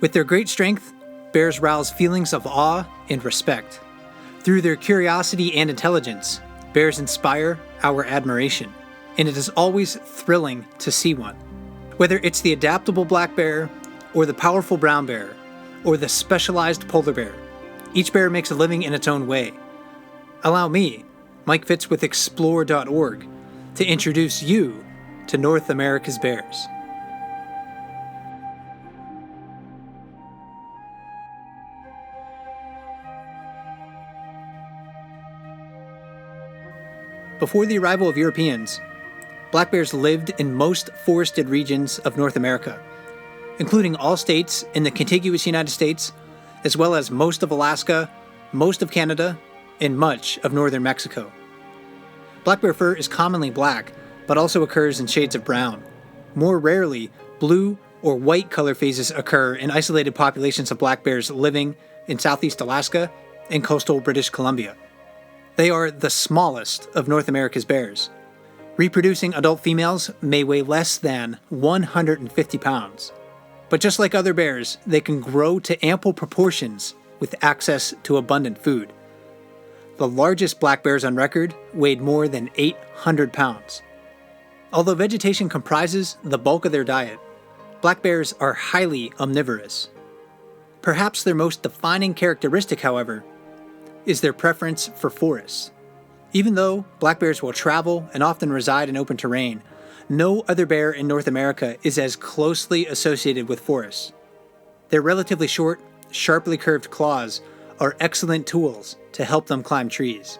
With their great strength, bears rouse feelings of awe and respect. Through their curiosity and intelligence, bears inspire our admiration, and it is always thrilling to see one. Whether it's the adaptable black bear, or the powerful brown bear, or the specialized polar bear, each bear makes a living in its own way. Allow me, Mike Fitz with Explore.org, to introduce you to North America's bears. Before the arrival of Europeans, black bears lived in most forested regions of North America, including all states in the contiguous United States, as well as most of Alaska, most of Canada, and much of northern Mexico. Black bear fur is commonly black, but also occurs in shades of brown. More rarely, blue or white color phases occur in isolated populations of black bears living in southeast Alaska and coastal British Columbia. They are the smallest of North America's bears. Reproducing adult females may weigh less than 150 pounds. But just like other bears, they can grow to ample proportions with access to abundant food. The largest black bears on record weighed more than 800 pounds. Although vegetation comprises the bulk of their diet, black bears are highly omnivorous. Perhaps their most defining characteristic, however, is their preference for forests. Even though black bears will travel and often reside in open terrain, no other bear in North America is as closely associated with forests. Their relatively short, sharply curved claws are excellent tools to help them climb trees.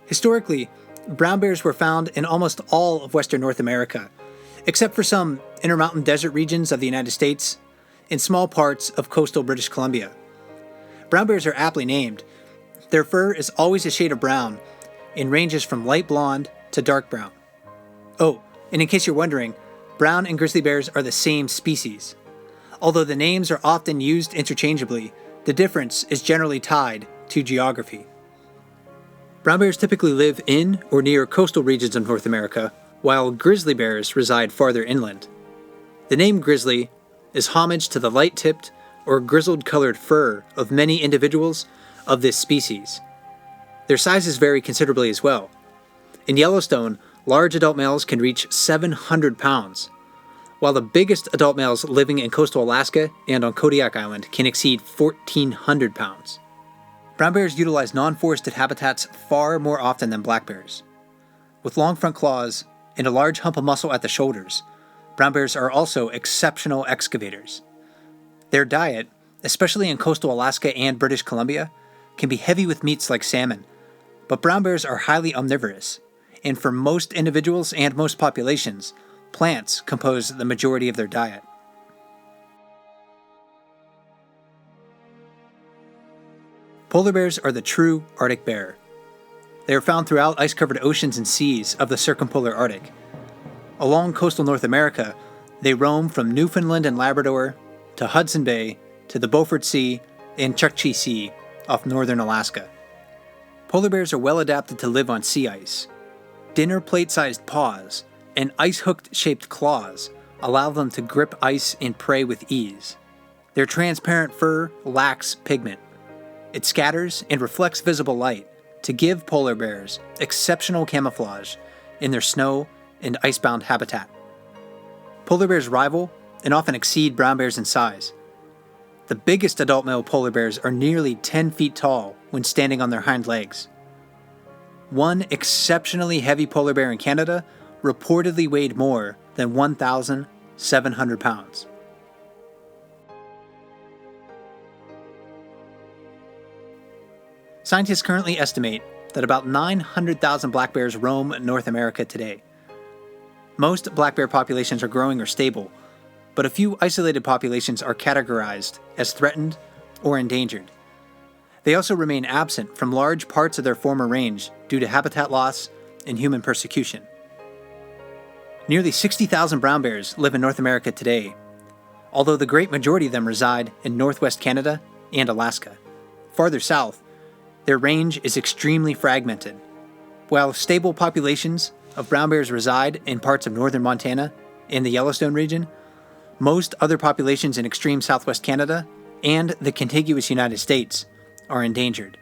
Historically, brown bears were found in almost all of western North America, except for some intermountain desert regions of the United States and small parts of coastal British Columbia. Brown bears are aptly named. Their fur is always a shade of brown and ranges from light blonde to dark brown. Oh, and in case you're wondering, brown and grizzly bears are the same species. Although the names are often used interchangeably, the difference is generally tied to geography. Brown bears typically live in or near coastal regions of North America, while grizzly bears reside farther inland. The name grizzly is homage to the light-tipped or grizzled-colored fur of many individuals of this species. Their sizes vary considerably as well. In Yellowstone, large adult males can reach 700 pounds, while the biggest adult males living in coastal Alaska and on Kodiak Island can exceed 1,400 pounds. Brown bears utilize non-forested habitats far more often than black bears. With long front claws and a large hump of muscle at the shoulders, brown bears are also exceptional excavators. Their diet, especially in coastal Alaska and British Columbia, can be heavy with meats like salmon, but brown bears are highly omnivorous, and for most individuals and most populations, plants compose the majority of their diet. Polar bears are the true Arctic bear. They are found throughout ice-covered oceans and seas of the circumpolar Arctic. Along coastal North America, they roam from Newfoundland and Labrador to Hudson Bay to the Beaufort Sea and Chukchi Sea off northern Alaska. Polar bears are well adapted to live on sea ice. Dinner plate-sized paws and ice-hooked shaped claws allow them to grip ice and prey with ease. Their transparent fur lacks pigment. It scatters and reflects visible light to give polar bears exceptional camouflage in their snow and icebound habitat. Polar bears rival and often exceed brown bears in size. The biggest adult male polar bears are nearly 10 feet tall when standing on their hind legs. One exceptionally heavy polar bear in Canada reportedly weighed more than 1,700 pounds. Scientists currently estimate that about 900,000 black bears roam North America today. Most black bear populations are growing or stable, but a few isolated populations are categorized as threatened or endangered. They also remain absent from large parts of their former range due to habitat loss and human persecution. Nearly 60,000 brown bears live in North America today, although the great majority of them reside in northwest Canada and Alaska. Farther south, their range is extremely fragmented. While stable populations of brown bears reside in parts of northern Montana and the Yellowstone region, most other populations in extreme southwest Canada and the contiguous United States are endangered.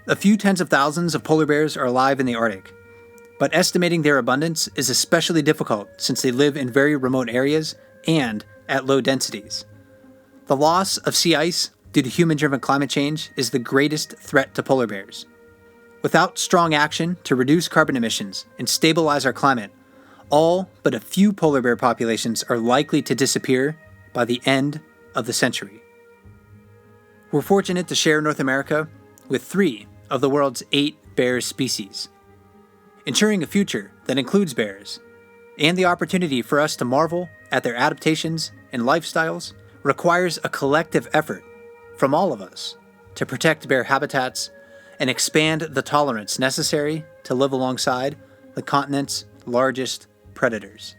A few tens of thousands of polar bears are alive in the Arctic, but estimating their abundance is especially difficult since they live in very remote areas and at low densities. The loss of sea ice due to human-driven climate change is the greatest threat to polar bears. Without strong action to reduce carbon emissions and stabilize our climate, all but a few polar bear populations are likely to disappear by the end of the century. We're fortunate to share North America with 3 of the world's 8 bear species. Ensuring a future that includes bears and the opportunity for us to marvel at their adaptations and lifestyles requires a collective effort from all of us to protect bear habitats and expand the tolerance necessary to live alongside the continent's largest predators.